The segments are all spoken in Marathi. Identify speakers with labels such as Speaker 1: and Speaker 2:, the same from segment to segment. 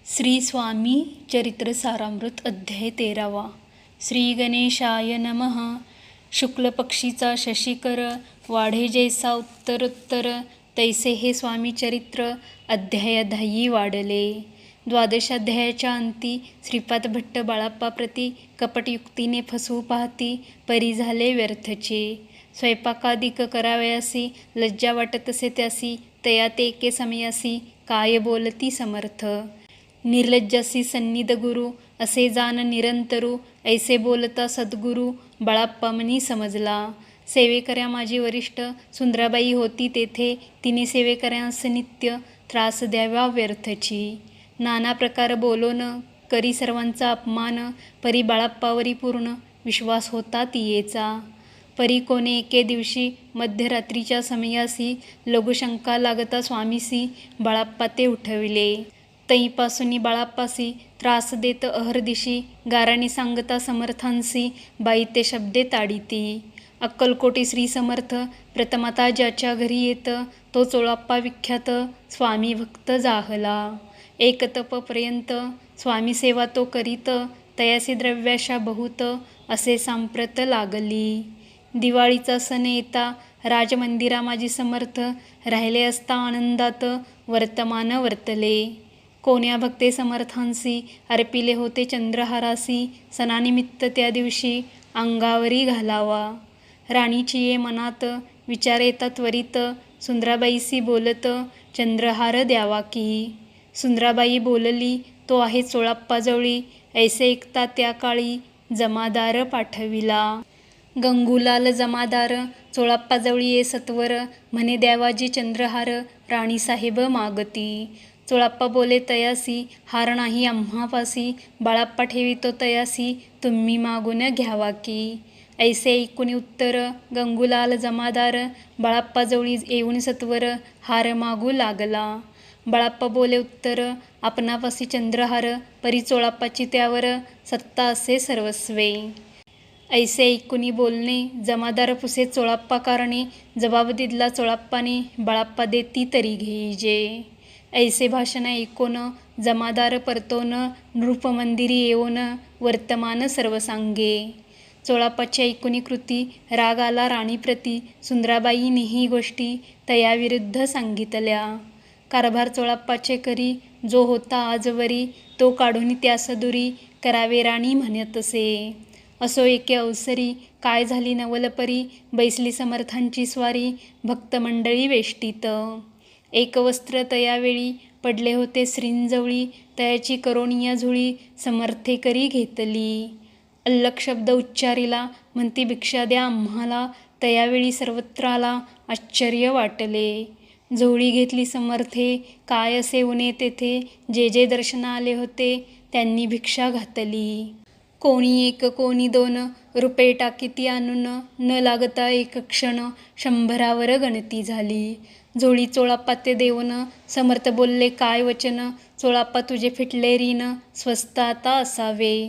Speaker 1: श्री स्वामी चरित्र सारामृत अध्याय 13. श्री गणेशाय नमः. शुक्ल पक्षीचा शशिकर वाढे जैसा उत्तरोत्तर, तैसे हे स्वामी चरित्र अध्याय 10 वाढले. द्वादशाध्यायाच्या अंती श्रीपाद भट्ट बाळाप्पा प्रति कपटयुक्तीने फसवू पाहती, परी झाले व्यर्थचे. स्वयंपाकादिक करावयासी लज्जा वाटत असे त्यासी, तया ते एके समयासी काय बोलती समर्थ. निर्लज्जासी सन्निध गुरु असे जाण निरंतरू, ऐसे बोलता सद्गुरु बाळाप्पा मनी समजला. सेवेकऱ्या माझी वरिष्ठ सुंदराबाई होती तेथे, तिने सेवेकऱ्यांस नित्य त्रास द्यावा व्यर्थची. नाना प्रकार बोलोन करी सर्वांचा अपमान, परी बाळाप्पावरी पूर्ण विश्वास होता तियेचा. परी कोणे एके दिवशी मध्यरात्रीच्या समयासी लघुशंका लागता स्वामीसी बाळाप्पा ते उठविले. तईपासून बाळाप्पासी त्रास देत अहर्दिशी गाराने सांगता समर्थांसी बाई ते शब्दे ताडिती. अक्कलकोटी श्री समर्थ प्रथमता ज्याच्या घरी येत, तो चोळाप्पा विख्यात स्वामी भक्त जाहला. एक तपपर्यंत स्वामी सेवा तो करीत, तयासी द्रव्याशा बहुत असे सांप्रत लागली. दिवाळीचा सण येता राजमंदिरा माझी समर्थ राहिले असता आनंदात वर्तमान वर्तले. कोण्या भक्ते समर्थांसी अर्पिले होते चंद्रहारासी, सणानिमित्त त्या दिवशी अंगावरी घालावा. राणीची ये मनात विचार येता त्वरित, सुंदराबाईसी बोलत चंद्रहार द्यावा की. सुंदराबाई बोलली, तो आहे चोळाप्पाजवळी. ऐसे ऐकता त्या काळी जमादार पाठविला. गंगूलाल जमादार चोळाप्पाजवळी ये सत्वर, म्हणे द्यावाजी चंद्रहार राणीसाहेब मागती. चोळाप्पा बोले तयासी हार नाही आम्हापासी, बाळाप्पा ठेवितो तयासी तुम्ही मागून घ्यावा की. ऐसे ऐकून उत्तर गंगूलाल जमादार बाळाप्पाजवळी येऊन सत्वर हार मागू लागला. बाळाप्पा बोले उत्तर आपणापासी चंद्रहार, परी चोळाप्पाची त्यावर सत्ता असे सर्वस्वे. ऐसे ऐकूनी बोलणे जमादार पुसे चोळाप्पा कारणे, जबाब दिला चोळाप्पाने बाळाप्पा देती तरी घेईजे. ऐसे भाषण ऐकोन जमादार परतोन नृपमंदिरी येऊन वर्तमान सर्व सांगे. चोळाप्पाची ऐकुनी कृती राग आला राणीप्रती. सुंदराबाईने ही गोष्टी तयाविरुद्ध सांगितल्या. कारभार चोळाप्पाचे करी जो होता आजवरी, तो काढून त्यास दुरी करावे राणी म्हणतसे. असो एके अवसरी काय झाली नवलपरी, बैसली समर्थांची स्वारी भक्तमंडळी वेष्टीत. एक वस्त्र तयावेळी पडले होते श्रींजवळी, तयाची करोनिया झुळी समर्थे करी घेतली. अल्लक शब्द उच्चारिला, म्हणती भिक्षा द्या आम्हाला. तयावेळी सर्वत्राला आश्चर्य वाटले. झोळी घेतली समर्थे, काय असे उने तेथे, जे जे दर्शना आले होते त्यांनी भिक्षा घातली. कोणी एक कोणी दोन रुपये टाकीती आणून, न लागता एक क्षण 100वर गणती झाली. झोळी चोळाप्पा ते देऊन समर्थ बोलले काय वचन, चोळाप्पा तुझे फिटले रीन स्वस्त आता असावे.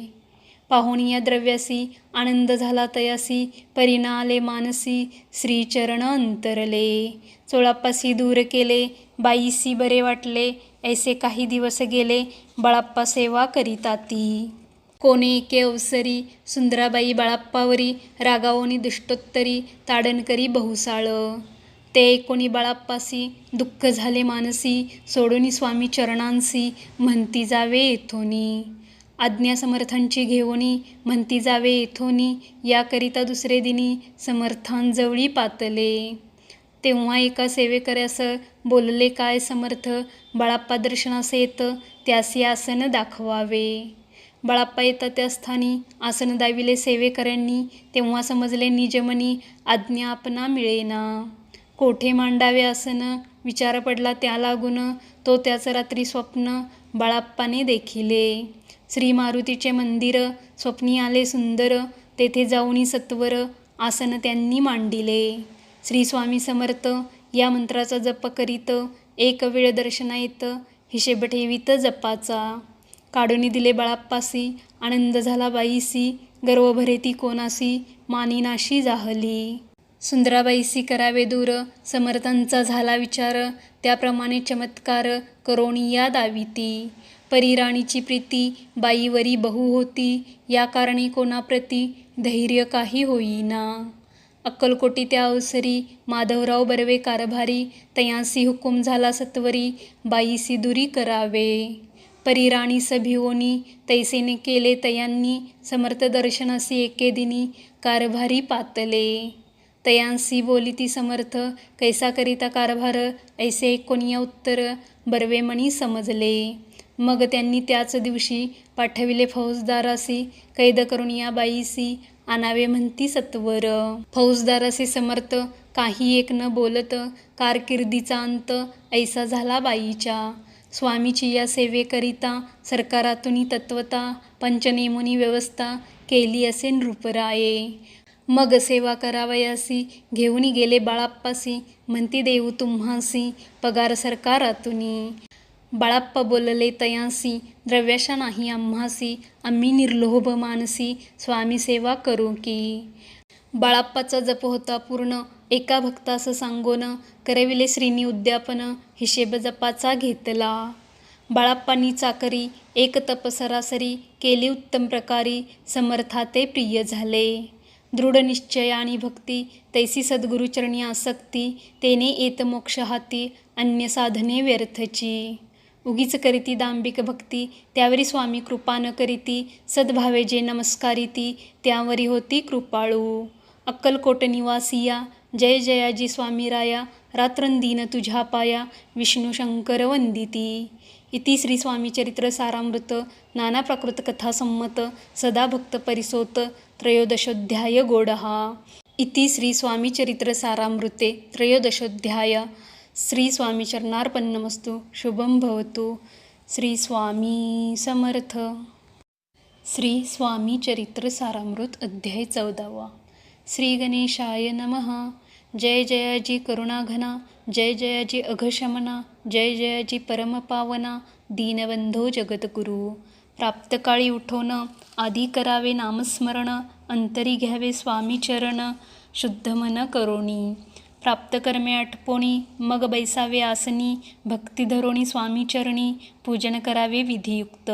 Speaker 1: पाहुणी या द्रव्यासी आनंद झाला तयासी, परीना आले मानसी श्रीचरण अंतरले. चोळाप्पासी दूर केले, बाईसी बरे वाटले. ऐसे काही दिवस गेले, बाळाप्पा सेवा करीताती. कोणे एके अवसरी सुंदराबाई बाळाप्पावरी रागावोनी दुष्टोत्तरी ताडण करी बहुसाळ. ते ऐकोनी बाळाप्पासी दुःख झाले मानसी, सोडूनी स्वामी चरणांसी म्हणती जावे येथोनी. आज्ञा समर्थांची घेवोनी म्हणती जावे येथोनी, याकरिता दुसरे दिनी समर्थांजवळी पातले. तेव्हा एका सेवेकऱ्यास बोलले काय समर्थ, बाळाप्पा दर्शनास येत त्यासी आसन दाखवावे. बाळाप्पा येता त्या स्थानी आसन दाविले सेवेकऱ्यांनी. तेव्हा समजले निजमनी आज्ञा आपणा मिळेना. कोठे मांडावे आसन विचार पडला त्या लागून, तो त्याच रात्री स्वप्न बाळाप्पाने देखिले. श्री मारुतीचे मंदिर स्वप्नी आले सुंदर, तेथे जाऊनी सत्वर आसन त्यांनी मांडिले. श्री स्वामी समर्थ या मंत्राचा जप करीत, एक वेळ दर्शना येत हिशेब ठेवीत जपाचा. काढून दिले बाळाप्पासी, आनंद झाला बाईसी, गर्व भरे ती कोणासी मानिनाशी जाहली. सुंदराबाईसी करावे दूर, समर्थांचा झाला विचार, त्याप्रमाणे चमत्कार करोणी या दाविती. परी राणीची प्रीती बाईवरी बहु होती, या कारणी कोणाप्रती धैर्य काही होईना. अक्कलकोटी त्या अवसरी माधवराव बर्वे कारभारी, तयांसी हुकूम झाला सत्वरी, बाईसी दुरी करावे. परी राणीस भिवोनी तैसेने केले तयांनी, समर्थ दर्शनासी एके दिनी कारभारी पातले. तयांसी बोलिती समर्थ, कैसा करिता कारभार, ऐसे कोणिया उत्तर, बर्वे मनी समजले. मग त्यांनी त्याच दिवशी पाठविले फौजदारासी, कैद करून या बाईसी आणावे म्हणती सत्वर. फौजदारासी समर्थ काही एक न बोलत, कारकिर्दीचा अंत ऐसा झाला बाईच्या. स्वामीची या सेवेकरिता सरकारातून तत्वता पंचनेमुनी व्यवस्था केली असे नृपराये. मग सेवा करावयासी घेऊन गेले बाळाप्पासी, म्हणती देऊ तुम्हासी पगार सरकारातुनी. बाळाप्पा बोलले तयांसी, द्रव्याशा नाही आम्हासी, आम्ही निर्लोभ मानसी स्वामी सेवा करू की. बाळाप्पाचा जप होता पूर्ण, एका भक्तास सांगोन, करविले श्रीनी उद्यापन, हिशेब जपाचा घेतला. बाळाप्पांनी चाकरी एक तप सरासरी, केली उत्तम प्रकारी, समर्था ते प्रिय झाले. दृढ निश्चय आणि भक्ती, तैसी सद्गुरुचरणी आसक्ती, तेने येत मोक्ष हाती, अन्य साधने व्यर्थची. उगीच करीती दांभिक भक्ती, त्यावरी स्वामी कृपा न करीती, सद्भावे जे नमस्कारिती, त्यावरी होती कृपाळू. अक्कलकोट निवासिया, जय जयाजी स्वामीराया, रात्रंदिन तुझ्या पाया, विष्णू शंकर वंदिती. इति श्री स्वामीचरित्र सारामृत नाना प्राकृत कथा संमत, सदा भक्त परिसोत, त्रयोदशोऽध्याय गोडहा. इति श्री स्वामीचरित्र सारामृते त्रयोदशोऽध्याय. श्री स्वामीचरणार्पणमस्तु. शुभं भवतु. श्री स्वामी समर्थ. श्री स्वामीचरित्र सारामृत अध्याय 14. श्री गणेशाय नमः. जय जयाजी करुणाघना, जय जयाजी अघशमना, जय जयाजी परमपावना, दीनबंधो जगद्गुरु. प्राप्तकाळी उठोन, आधी करावे नामस्मरण, अंतरी घ्यावे स्वामी चरण, शुद्ध मन करोनी. प्राप्तकर्मे आटपोणी, मग बैसावे आसनी, भक्ती धरोणी स्वामी चरणी, पूजन करावे विधियुक्त.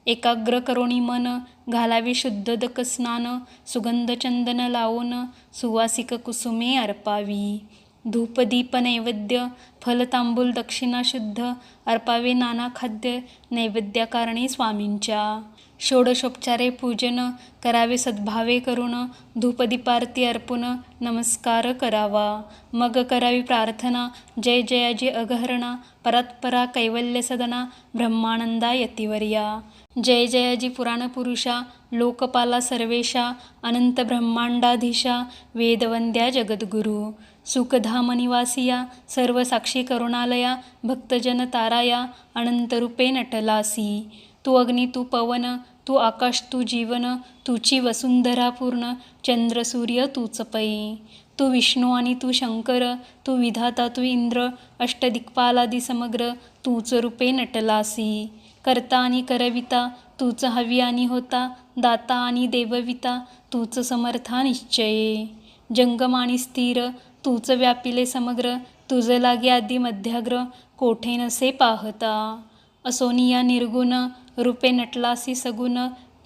Speaker 1: एकाग्र करोणी मन, घालावे शुद्धोदक स्नान, सुगंध चंदन लावून, सुवासिक कुसुमे अर्पावी. धूपदीप नैवेद्य, फल तांबूल दक्षिणा शुद्ध, अर्पावे नाना खाद्य, नैवेद्याकारणे स्वामींच्या. षोडशोपचारे पूजन, करावे सद्भावे करून, धूपदीपारती अर्पून, नमस्कार करावा. मग करावी प्रार्थना, जय जयाजी अगहरणा, परात्परा कैवल्य सदना, ब्रह्मानंदा यतिवर्या. जय जयाजी पुराणपुरुषा, लोकपाला सर्वेशा, अनंत ब्रह्मांडाधीशा, वेदवंद्या जगद्गुरु. सुखधाम निवासिया, सर्व साक्षी करुणालया, भक्तजन ताराया, अनंतरूपे नटलासी. तू अग्नी तू पवन, तू आकाश तू जीवन, तुची वसुंधरा पूर्ण, चंद्र सूर्य तूच पै. तू विष्णू आणि तू शंकर, तू विधाता तू इंद्र, अष्टदिक्पालादी समग्र, तूच रूपे नटलासी. करता आणि करविता, तूच हवी आणि होता, दाता आणि देवविता, तूच समर्था निश्चये. जंगम आणि स्थिर, तूच व्यापिले समग्र, तुझ लागे आदि मध्याग्र, कोठे नसे पाहता. असोनिया निर्गुण, रूपे नटलासी सगुण,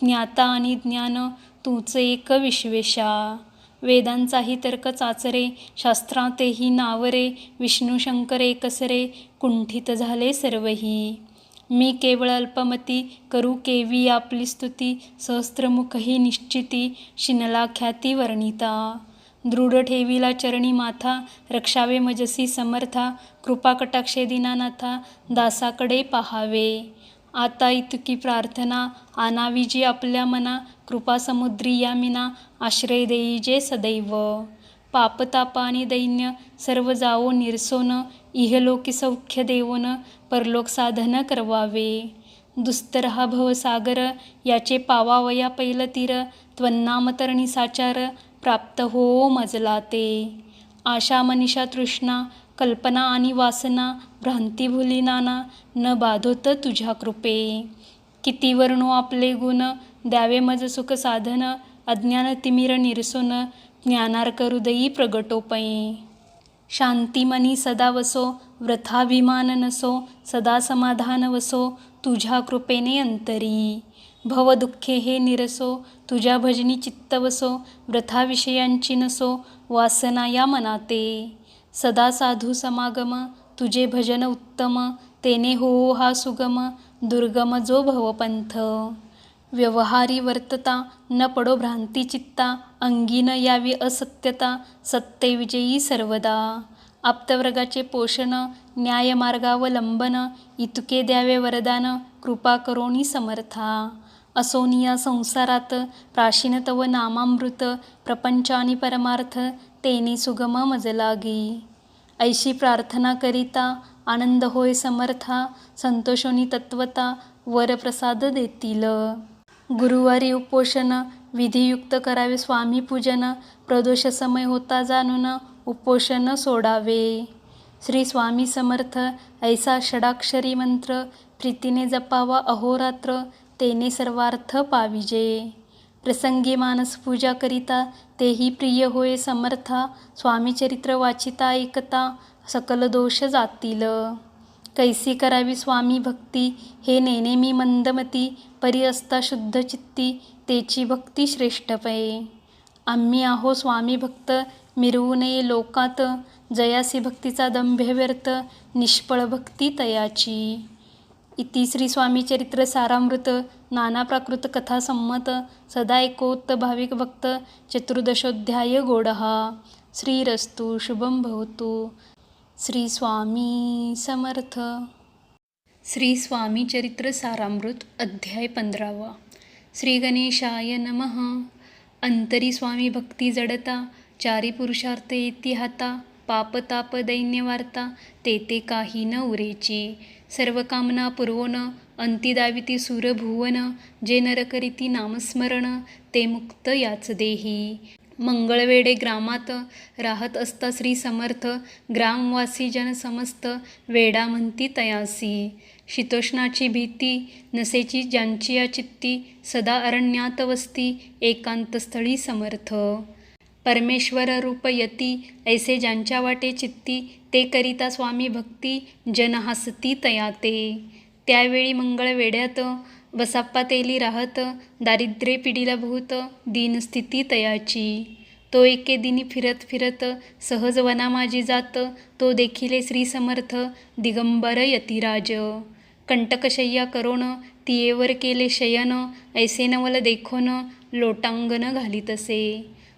Speaker 1: ज्ञाता आणि ज्ञान, तूच एक विश्वेशा. वेदांचाही तर्क चाचरे, शास्त्रांतेही नावरे, विष्णू शंकर एकसरे, कुंठित झाले सर्वही. मी केवळ अल्पमती, करू केवी आपली स्तुती, सहस्त्रमुखही निश्चिती, शिनला ख्याती वर्णिता. दृढ ठेविला चरणी माथा, रक्षावे मजसी समर्था, कृपा कटाक्षे दीनानाथा, दासाकडे पाहावे. आता इतकी प्रार्थना, आणावी जी आपल्या मना, कृपा समुद्री या मीना, आश्रय देई जे सदैव. पापताप आणि दैन्य सर्व जावो निरसोन, इहलोकी सौख्य देवोन, परलोक साधन करवावे. दुस्तर हा भवसागर, याचे पावावया पैल तीर, त्वन्नाम तरणी साचार, प्राप्त हो मजला ते. आशा मनीषा तृष्णा, कल्पना आणि वासना, भ्रांती भुली नाना, न बाधोत तुझ्या कृपे. किती वर्णो आपले गुण, द्यावे मज सुख साधन, अज्ञान तिमिर निरसोन, ज्ञानार्क हृदयी प्रगटोपये. शांतिमनी सदा वसो, व्रथाभिमान नसो, सदा समाधान वसो, तुझ्या कृपेने अंतरी. भवदुःखे हे निरसो, तुझ्या भजनी चित्त वसो, व्रथा विषयांची नसो, वासना या मनाते. सदा साधू समागम, तुझे भजन उत्तम, तेने हो हा सुगम, दुर्गम जो भवपंथ. व्यवहारी वर्तता, न पडो भ्रांती चित्ता, अंगी न यावी असत्यता, सत्ते विजयी सर्वदा. आप्तवर्गाचे पोषण, न्यायमार्गावलंबन, इतके द्यावे वरदान, कृपा करोनी समर्था. असोनिया संसारात, प्राशीन तव नामामृत, प्रपंचानी परमार्थ, तेने सुगम मज लागी. ऐशी प्रार्थना करिता, आनंद होय समर्था, संतोषोनी तत्वता, वरप्रसाद देतील. गुरुवारी उपोषण, विधियुक्त करावे स्वामी पूजन, प्रदोष समय होता जाणून, उपोषण सोडावे. श्री स्वामी समर्थ, ऐसा षडाक्षरी मंत्र, प्रीतीने जपावा अहोरात्र, तेने सर्वार्थ पाविजे. प्रसंगी मानस पूजा करिता, तेही प्रिय होय समर्था, स्वामी चरित्र वाचिता ऐकता, सकल दोष जातील. कैसी करावी स्वामी भक्ती, हे नेनेमी मंदमती, परी असता शुद्ध चित्ती, तेची भक्ती श्रेष्ठ पये. आम्ही आहो स्वामी भक्त, मिरवू नये लोकात, जयासी भक्तीचा दंभ व्यर्थ, निष्फळ भक्ती तयाची. इति श्री स्वामी चरित्र सारामृत नाना प्राकृत कथा संमत, सदा ऐकोत भाविक भक्त, चतुर्दशोध्याय गोडहा. श्रीरस्तु शुभम भवतु. श्री स्वामी समर्थ. श्री स्वामी चरित्र सारामृत अध्याय 15. श्री गणेशाय नमः. अंतरी स्वामी भक्ती जडता, चारी पुरुषार्थ येती हाता, पाप ताप दैन्य वार्ता, ते काही न उरेची. सर्व कामना पुरवोन, अंती दाविती सुरभुवन, जे नर करीती नामस्मरण, ते मुक्त याच देही. मंगळवेढे ग्रामात, राहत असता श्री समर्थ, ग्रामवासी जन समस्त, वेडा म्हणती तयासी. शीतोष्णाची भीती, नसेची ज्यांची या चित्ती, सदा अरण्यात वसती, एकांतस्थळी समर्थ. परमेश्वर रूप यती, ऐसे ज्यांच्या वाटे चित्ती, ते करिता स्वामी भक्ती, जन हसती तयाते. त्यावेळी मंगळवेढ्यात, बसाप्पा तेली राहत, दारिद्र्ये पिढीला भूत, दीनस्थिती तयाची. तो एके दिनी फिरत फिरत, सहज वना माझी जात, तो देखिले श्री समर्थ, दिगंबर यतिराज. कंटकशय्या करोन, तियेवर केले शयन, ऐसे नवल देखोन, लोटांगण घालीतसे.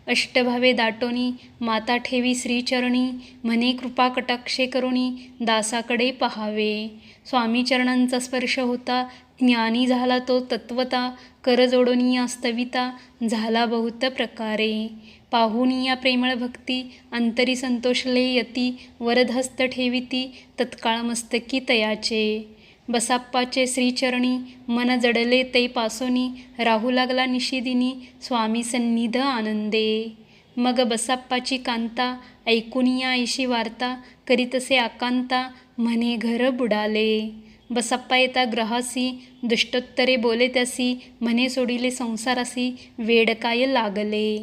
Speaker 1: अष्टभावे दाटोनी, माता ठेवी श्रीचरणी, म्हणे कृपा कटाक्षे करुणी, दासाकडे पहावे. स्वामी चरणांचा स्पर्श होता, ज्ञानी झाला तो तत्वता, कर जोडोनी स्तविता, झाला बहुत प्रकारे. पाहुनी या प्रेमळ भक्ती, अंतरी संतोषले यती, वरदहस्त ठेविती, तत्काळ मस्तकी तयाचे. बसाप्पाचे श्रीचरणी, मन जडले ते पासोनी, राहू लागला निशिदिनी, स्वामी सन्निध आनंदे. मग बसाप्पाची कांता, ऐकुनिया ऐशी वार्ता, करीतसे आकांता, म्हणे घर बुडाले. बसाप्पा येता ग्रहासी, दुष्टोत्तरे बोले त्यासी, म्हणे सोडिले संसारासी, वेड काय लागले.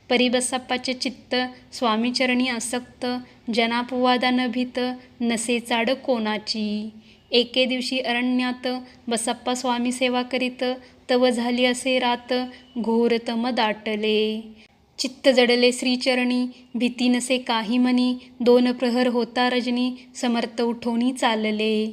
Speaker 1: परी बसाप्पाचे चित्त, स्वामीचरणी आसक्त, जनापवादा न भीत, नसे चाड कोणाची. एके दिवशी अरण्यात, बसाप्पा स्वामी सेवा करीत, तव झाली असे रात, घोरतम दाटले. चित्त जडले श्रीचरणी, भीती नसे काही मनी, 2 प्रहर होता रजनी, समर्थ उठोनी चालले.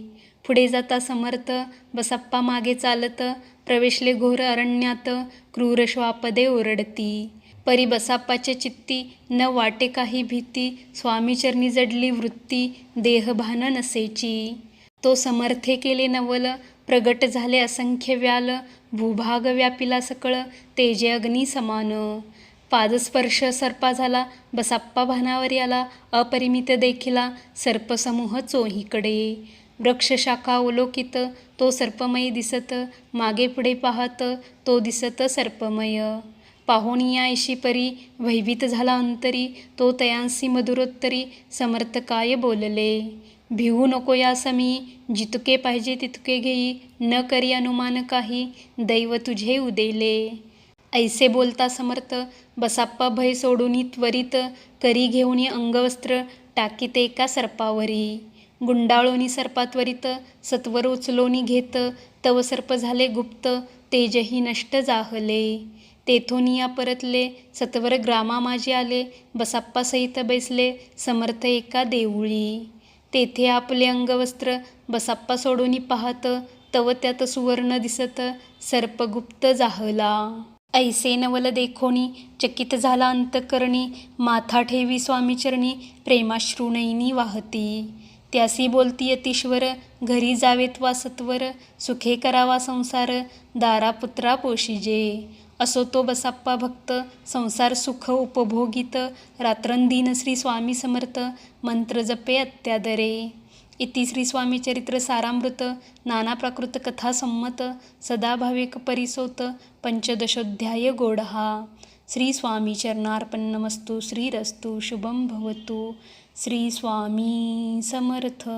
Speaker 1: पुढे जाता समर्थ, बसाप्पा मागे चालत, प्रवेशले घोर अरण्यात, क्रूर श्वापदे ओरडती. परी बसाप्पाचे चित्ती, न वाटे काही भीती, स्वामीचरणी जडली वृत्ती, देहभान नसेची. तो समर्थे केले नवल, प्रगट झाले असंख्य व्याल, भूभाग व्यापिला सकळ, तेजे अग्नी समान. पादस्पर्श सर्पा झाला, बसाप्पा भानावर आला, अपरिमित देखिला, सर्पसमूह चोहीकडे. वृक्षशाखा अवलोकित, तो सर्पमय दिसत, मागे पुढे पाहत, तो दिसत सर्पमय. पाहुनिया ऐशी परी, भयभीत झाला अंतरी, तो तयांसी मधुरोत्तरी, समर्थ काय बोलले. भिवू नको या समी, जितके पाहिजे तितके घेई, न करी अनुमान काही, दैव तुझे उदेले. ऐसे बोलता समर्थ बसाप्पा भय सोडून त्वरित करी घेऊन अंगवस्त्र टाकीत एका सर्पावरी गुंडाळोनी सर्पा त्वरित सत्वर उचलोनी घेत तव सर्प झाले गुप्त तेजही नष्ट जाहले तेथोनिया परतले सत्वर ग्रामा माझे आले बसाप्पा सहित बैसले समर्थ एका देऊळी तेथे आपले अंगवस्त्र बसाप्पा सोडून पाहत तव त्यात सुवर्ण दिसत सर्प गुप्त जाहला ऐसे नवल देखोनी चकित झाला अंतकरणी माथा ठेवी स्वामीचरणी प्रेमाश्रुनयनी वाहती त्यासी बोलती यतीश्वर घरी जावेत वा सत्वर सुखे करावा संसार दारा पुत्रा पोशिजे असो तो बसाप्पा भक्त संसार सुख उपभोगित रात्रंदिन श्री स्वामी समर्थ मंत्र जपे अत्यादरे इति श्री स्वामी चरित्र सारामृत नाना प्राकृत कथा संमत सदा भाविक परिसोत पंचदशोध्याय गोडहा श्री स्वामी चरणार्पणमस्तु श्रीरस्तु शुभं भवतु श्री स्वामी समर्थ।